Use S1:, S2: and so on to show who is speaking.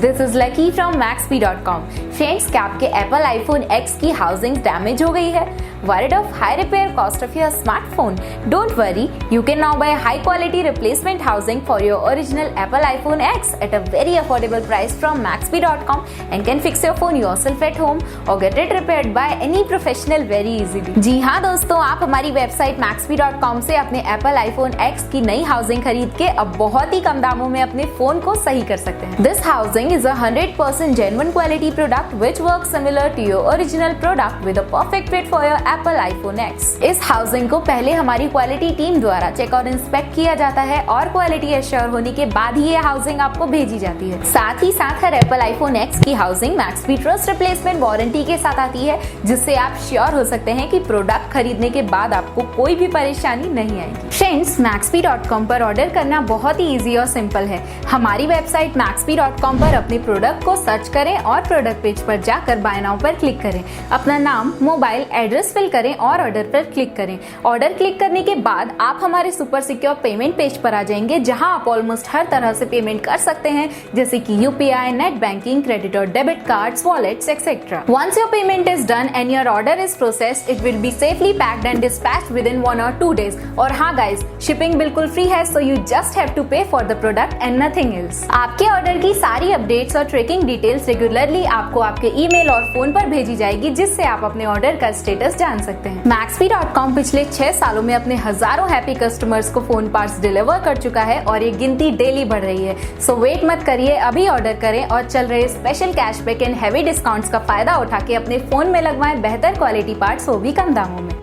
S1: This is lucky from Maxbhi.com। Friends, क्या आपके Apple iPhone X की हाउसिंग डैमेज हो गई है? Worried of high repair cost of your smartphone? Don't worry, you can now buy high quality replacement housing for your original Apple iPhone X at a very affordable price from Maxbhi.com and can fix your phone yourself at home or get it repaired by any professional very easily। जी हाँ दोस्तों, आप हमारी website Maxbhi.com से अपने Apple iPhone X की नई housing खरीद के अब बहुत ही कम दामों में अपने फोन को सही कर सकते हैं। This housing is a 100% genuine quality product which works similar to your original product with a perfect fit for your Apple iPhone X। इस हाउसिंग को पहले हमारी क्वालिटी टीम द्वारा चेक और इंस्पेक्ट किया जाता है और क्वालिटी एश्योर होने के बाद ही ये हाउसिंग आपको भेजी जाती है। साथ ही साथ हर एप्पल आईफोन X की housing Maxbhi trust replacement warranty के साथ आती है, जिससे आप श्योर हो सकते हैं कि प्रोडक्ट खरीदने के बाद आपको कोई भी परेशानी नहीं आएगी। फ्रेंड्स, Maxbhi.com पर ऑर्डर करना बहुत ही इजी और सिंपल है। हमारी वेबसाइट Maxbhi.com पर अपने प्रोडक्ट को सर्च करें और प्रोडक्ट पेज पर जाकर बाय नाउ पर क्लिक करें। अपना नाम, मोबाइल एड्रेस फिल करें और ऑर्डर पर क्लिक करें। ऑर्डर क्लिक करने के बाद आप हमारे सुपर सिक्योर पेमेंट पेज पर आ जाएंगे, जहां आप ऑलमोस्ट हर तरह से पेमेंट कर सकते हैं, जैसे कि UPI, नेट बैंकिंग, क्रेडिट और debit cards, wallets etcetera. Once your payment is done and your order is processed, it will be safely packed and dispatched within 1 or 2 days। और हाँ गाइस, शिपिंग बिल्कुल free है, so you just have to pay for the product and nothing else। आपके order की सारी updates और tracking details regularly आपको आपके ईमेल और फोन पर भेजी जाएगी, जिससे आप अपने ऑर्डर का स्टेटस जान सकते हैं। Maxbhi.com पिछले 6 सालों में अपने हजारों हैप्पी कस्टमर्स को फोन पार्ट्स डिलीवर कर चुका है और ये गिनती डेली बढ़ रही है। सो वेट मत करिए, अभी ऑर्डर करें और चल रहे special cashback and heavy discounts का फायदा उठा के अपने फोन में लगवाएं बेहतर क्वालिटी पार्ट्स, वो भी कम दामों में।